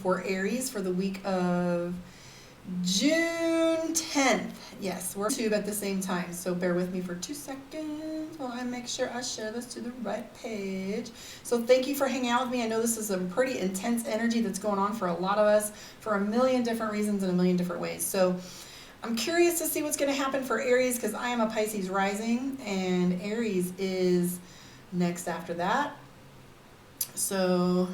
for Aries for the week of June 10th. Yes, we're on YouTube at the same time, so bear with me for 2 seconds while I make sure I share this to the right page. So thank you for hanging out with me. I know this is a pretty intense energy that's going on for a lot of us for a million different reasons in a million different ways. So I'm curious to see what's going to happen for Aries because I am a Pisces rising and Aries is next after that. So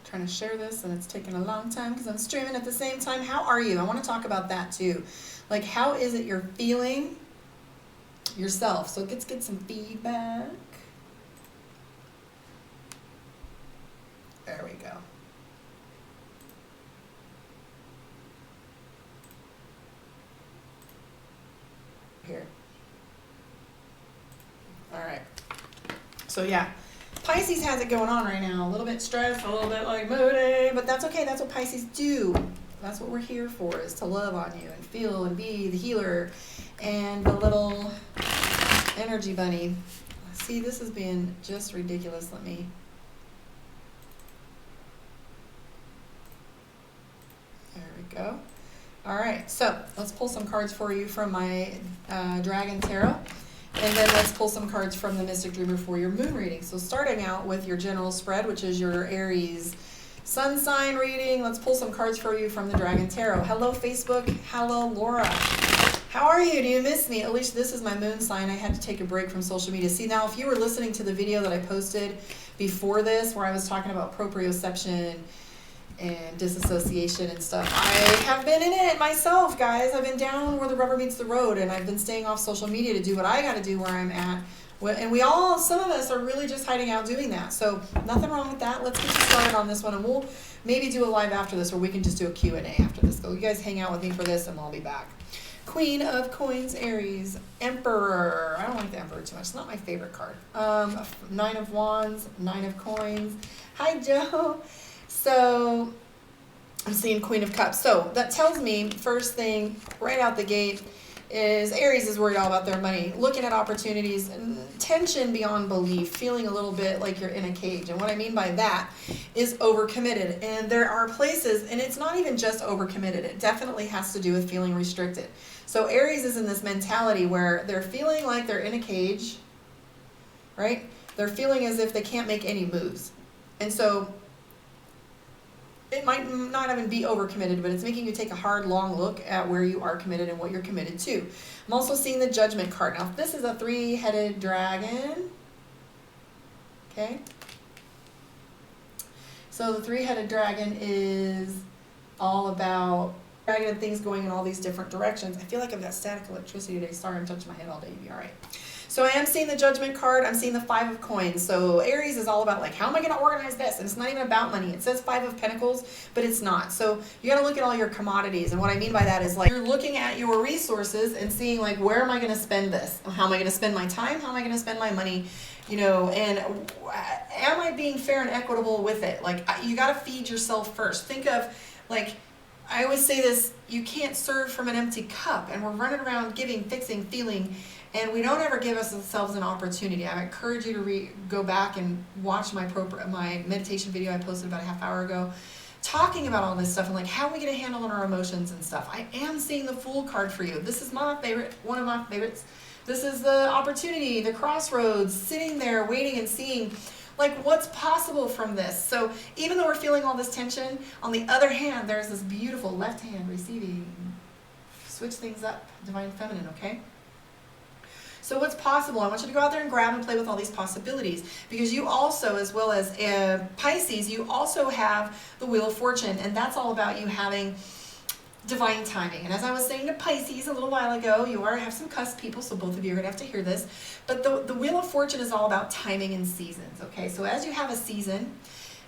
trying to share this and it's taking a long time because I'm streaming at the same time. How are you? I want to talk about that too. Like, how is it you're feeling yourself? So let's get some feedback. There we go. Here. All right. So yeah, Pisces has it going on right now. A little bit stressed, a little bit like moody, but that's okay. That's what Pisces do. That's what we're here for, is to love on you and feel and be the healer and the little energy bunny. See, this is being just ridiculous. Let me. There we go. All right, so let's pull some cards for you from my Dragon Tarot. And then let's pull some cards from the Mystic Dreamer for your moon reading. So starting out with your general spread, which is your Aries sun sign reading, let's pull some cards for you from the Dragon Tarot. Hello, Facebook. Hello, Laura. How are you? Do you miss me? At least this is my moon sign. I had to take a break from social media. See, now if you were listening to the video that I posted before this, where I was talking about proprioception and disassociation and stuff, I have been in it myself, guys. I've been down where the rubber meets the road, and I've been staying off social media to do what I got to do where I'm at. And we all, some of us are really just hiding out doing that. So nothing wrong with that. Let's get you started on this one, and we'll maybe do a live after this, or we can just do a Q&A after this. So you guys hang out with me for this, and I'll be back. Queen of Coins, Aries. Emperor. I don't like the Emperor too much. It's not my favorite card. 9 of Wands, 9 of Coins. Hi, Joe. So I'm seeing Queen of Cups. So that tells me, first thing right out the gate, is Aries is worried all about their money, looking at opportunities, tension beyond belief, feeling a little bit like you're in a cage. And what I mean by that is overcommitted. And there are places, and it's not even just overcommitted, it definitely has to do with feeling restricted. So Aries is in this mentality where they're feeling like they're in a cage, right? They're feeling as if they can't make any moves. And so it might not even be overcommitted, but it's making you take a hard, long look at where you are committed and what you're committed to. I'm also seeing the Judgment card. Now, this is a 3-headed dragon. Okay. So the 3-headed dragon is all about dragon and things going in all these different directions. I feel like I've got static electricity today. Sorry, I'm touching my head all day. You'll be all right. So I am seeing the Judgment card. I'm seeing the 5 of Coins. So Aries is all about, like, how am I going to organize this? And it's not even about money. It says 5 of Pentacles, but it's not. So you got to look at all your commodities. And what I mean by that is, like, you're looking at your resources and seeing, like, where am I going to spend this? How am I going to spend my time? How am I going to spend my money? You know, and am I being fair and equitable with it? Like, you got to feed yourself first. Think of, like, I always say this, you can't serve from an empty cup. And we're running around giving, fixing, feeling, and we don't ever give ourselves an opportunity. I encourage you to go back and watch my meditation video I posted about a half hour ago, talking about all this stuff and, like, how are we going to handle our emotions and stuff. I am seeing the Fool card for you. This is my favorite, one of my favorites. This is the opportunity, the crossroads, sitting there waiting and seeing, like, what's possible from this. So even though we're feeling all this tension, on the other hand, there's this beautiful left hand receiving. Switch things up, divine feminine, okay? So what's possible? I want you to go out there and grab and play with all these possibilities, because you also, as well as Pisces, you also have the Wheel of Fortune, and that's all about you having divine timing. And as I was saying to Pisces a little while ago, you have some cuss people, so both of you are going to have to hear this, but the Wheel of Fortune is all about timing and seasons, okay? So as you have a season,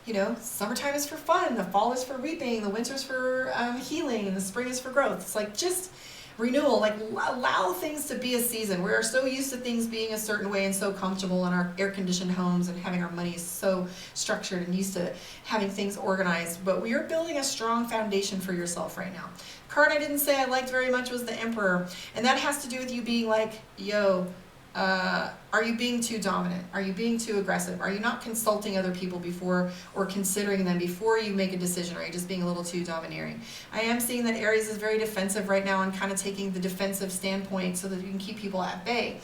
you know, summertime is for fun, the fall is for reaping, the winter is for healing, and the spring is for growth. It's like just renewal, like allow things to be a season. We are so used to things being a certain way and so comfortable in our air-conditioned homes and having our money so structured and used to having things organized, but we are building a strong foundation for yourself right now. Card I didn't say I liked very much was the Emperor, and that has to do with you being like, yo, Are you being too dominant? Are you being too aggressive? Are you not consulting other people before or considering them before you make a decision? Are you just being a little too domineering? I am seeing that Aries is very defensive right now and kind of taking the defensive standpoint so that you can keep people at bay.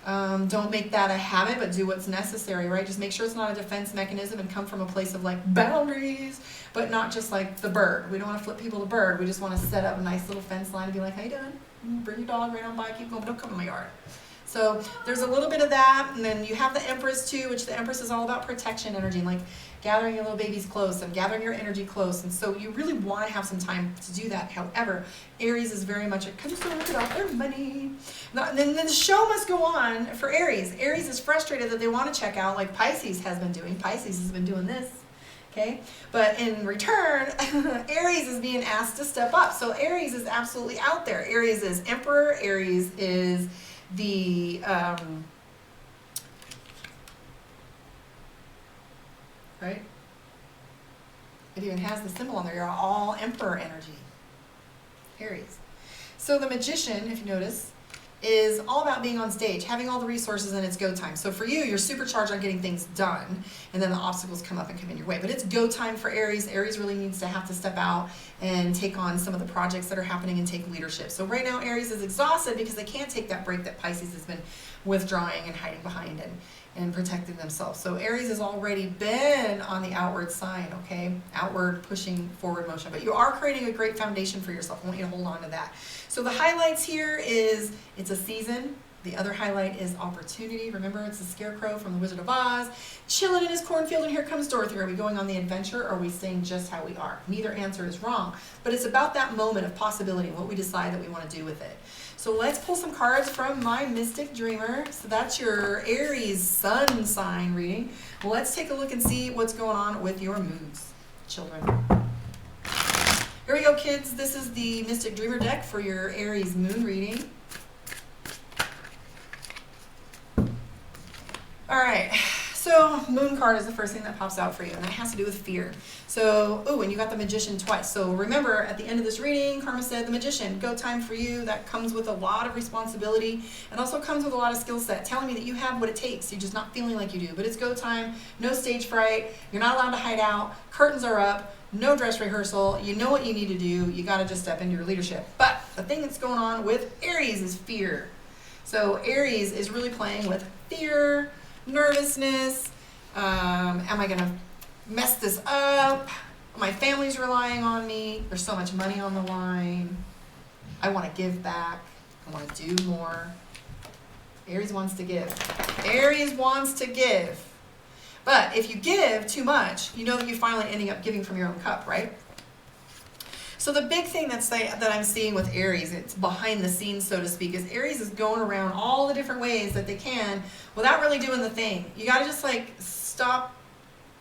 Don't make that a habit, but do what's necessary, right? Just make sure it's not a defense mechanism and come from a place of like boundaries, but not just like the bird. We don't want to flip people to bird. We just want to set up a nice little fence line and be like, how you doing? Bring your dog right on by, keep going, but don't come in my yard. So there's a little bit of that, and then you have the Empress too, which the Empress is all about protection energy, and like gathering your little babies close and gathering your energy close, and so you really want to have some time to do that. However, Aries is very much a concern about their money. And then the show must go on for Aries. Aries is frustrated that they want to check out like Pisces has been doing. Pisces has been doing this. Okay, but in return, Aries is being asked to step up. So Aries is absolutely out there. Aries is Emperor. Aries is the right? It even has the symbol on there. You're all Emperor energy. Aries. So the Magician, if you notice, is all about being on stage, having all the resources, and it's go time. So for you, you're supercharged on getting things done, and then the obstacles come up and come in your way. But it's go time for Aries. Aries really needs to have to step out and take on some of the projects that are happening and take leadership. So right now, Aries is exhausted because they can't take that break that Pisces has been withdrawing and hiding behind and protecting themselves. So Aries has already been on the outward sign, okay? Outward pushing forward motion. But you are creating a great foundation for yourself. I want you to hold on to that. So the highlights here is it's a season. The other highlight is opportunity. Remember, it's the Scarecrow from The Wizard of Oz, chilling in his cornfield, and here comes Dorothy. Are we going on the adventure, or are we staying just how we are? Neither answer is wrong, but it's about that moment of possibility and what we decide that we want to do with it. So let's pull some cards from my Mystic Dreamer. So that's your Aries sun sign reading. Well, let's take a look and see what's going on with your moons, children. Here we go, kids. This is the Mystic Dreamer deck for your Aries moon reading. All right, so moon card is the first thing that pops out for you, and that has to do with fear. So, oh, and you got the Magician twice. So remember, at the end of this reading, Karma said the Magician, go time for you. That comes with a lot of responsibility and also comes with a lot of skill set, telling me that you have what it takes. You're just not feeling like you do, but it's go time, no stage fright. You're not allowed to hide out. Curtains are up, no dress rehearsal. You know what you need to do. You got to just step into your leadership. But the thing that's going on with Aries is fear. So Aries is really playing with fear, nervousness. Am I going to mess this up? My family's relying on me. There's so much money on the line. I want to give back. I want to do more. Aries wants to give. Aries wants to give. But if you give too much, you know that you're finally ending up giving from your own cup, right? So the big thing that I'm seeing with Aries, it's behind the scenes, so to speak, is Aries is going around all the different ways that they can without really doing the thing. You got to just like stop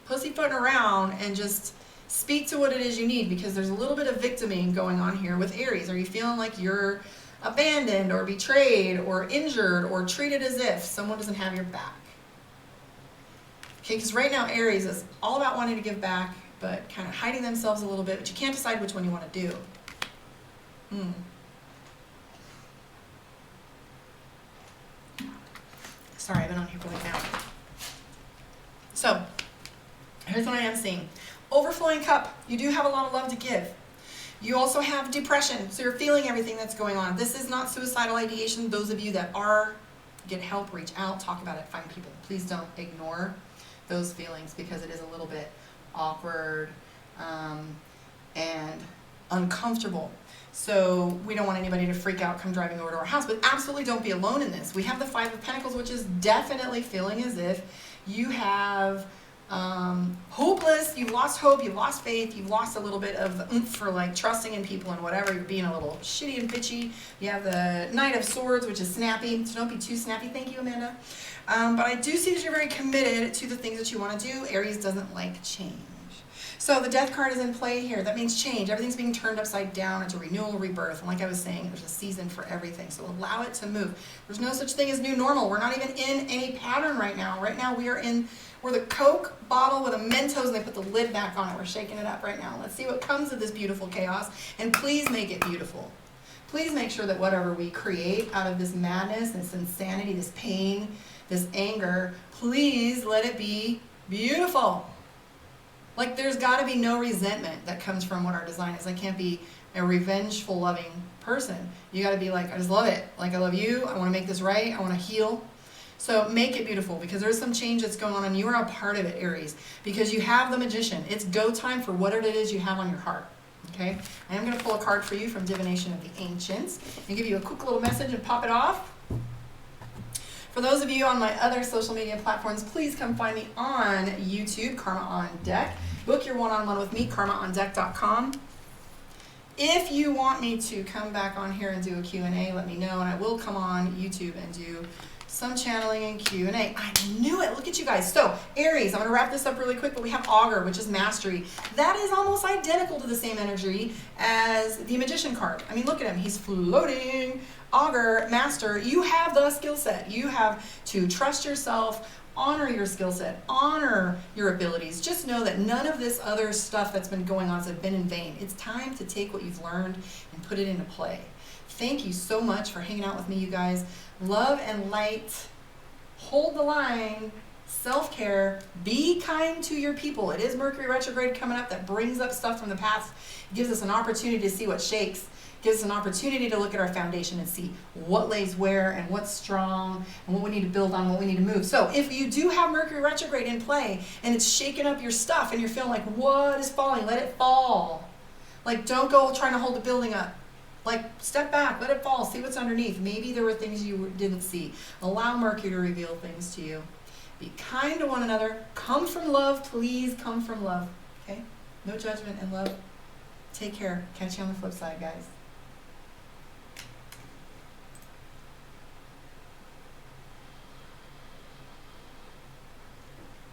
pussyfooting around and just speak to what it is you need, because there's a little bit of victiming going on here with Aries. Are you feeling like you're abandoned or betrayed or injured or treated as if someone doesn't have your back? Okay, because right now Aries is all about wanting to give back, but kind of hiding themselves a little bit, but you can't decide which one you want to do. Sorry, I've been on here for like an hour. So, here's what I am seeing. Overflowing cup. You do have a lot of love to give. You also have depression, so you're feeling everything that's going on. This is not suicidal ideation. Those of you that are, get help, reach out, talk about it, find people. Please don't ignore those feelings, because it is a little bit awkward and uncomfortable. So we don't want anybody to freak out, come driving over to our house, but absolutely don't be alone in this. We have the Five of Pentacles, which is definitely feeling as if you have hopeless, you've lost hope, you've lost faith, you've lost a little bit of the oomph for like trusting in people and whatever. You're being a little shitty and bitchy. You have the Knight of Swords, which is snappy, so don't be too snappy. Thank you, Amanda. But I do see that you're very committed to the things that you want to do. Aries doesn't like change. So the Death card is in play here. That means change. Everything's being turned upside down. It's a renewal, rebirth. And like I was saying, there's a season for everything. So allow it to move. There's no such thing as new normal. We're not even in any pattern right now. Right now we're the Coke bottle with a Mentos, and they put the lid back on it. We're shaking it up right now. Let's see what comes of this beautiful chaos. And please make it beautiful. Please make sure that whatever we create out of this madness, this insanity, this pain, this anger, please let it be beautiful. Like, there's got to be no resentment that comes from what our design is. I can't be a revengeful, loving person. You got to be like, I just love it. Like, I love you. I want to make this right. I want to heal. So make it beautiful, because there's some change that's going on, and you are a part of it, Aries, because you have the Magician. It's go time for whatever it is you have on your heart. Okay? I am going to pull a card for you from Divination of the Ancients and give you a quick little message and pop it off. For those of you on my other social media platforms, please come find me on YouTube, Karma On Deck. Book your one-on-one with me, karmaondeck.com. If you want me to come back on here and do a Q&A, let me know, and I will come on YouTube and do some channeling and Q&A. I knew it. Look at you guys. So, Aries, I'm going to wrap this up really quick, but we have Augur, which is mastery. That is almost identical to the same energy as the Magician card. I mean, look at him. He's floating. Augur, master, you have the skill set. You have to trust yourself, honor your skill set, honor your abilities. Just know that none of this other stuff that's been going on has been in vain. It's time to take what you've learned and put it into play. Thank you so much for hanging out with me, you guys. Love and light. Hold the line. Self-care. Be kind to your people. It is Mercury retrograde coming up that brings up stuff from the past. It gives us an opportunity to see what shakes. Gives us an opportunity to look at our foundation and see what lays where and what's strong and what we need to build on, what we need to move. So if you do have Mercury retrograde in play and it's shaking up your stuff and you're feeling like, what is falling? Let it fall. Like, don't go trying to hold the building up. Like, step back, let it fall, see what's underneath. Maybe there were things you didn't see. Allow Mercury to reveal things to you. Be kind to one another. Come from love, please come from love. Okay? No judgment and love. Take care. Catch you on the flip side, guys.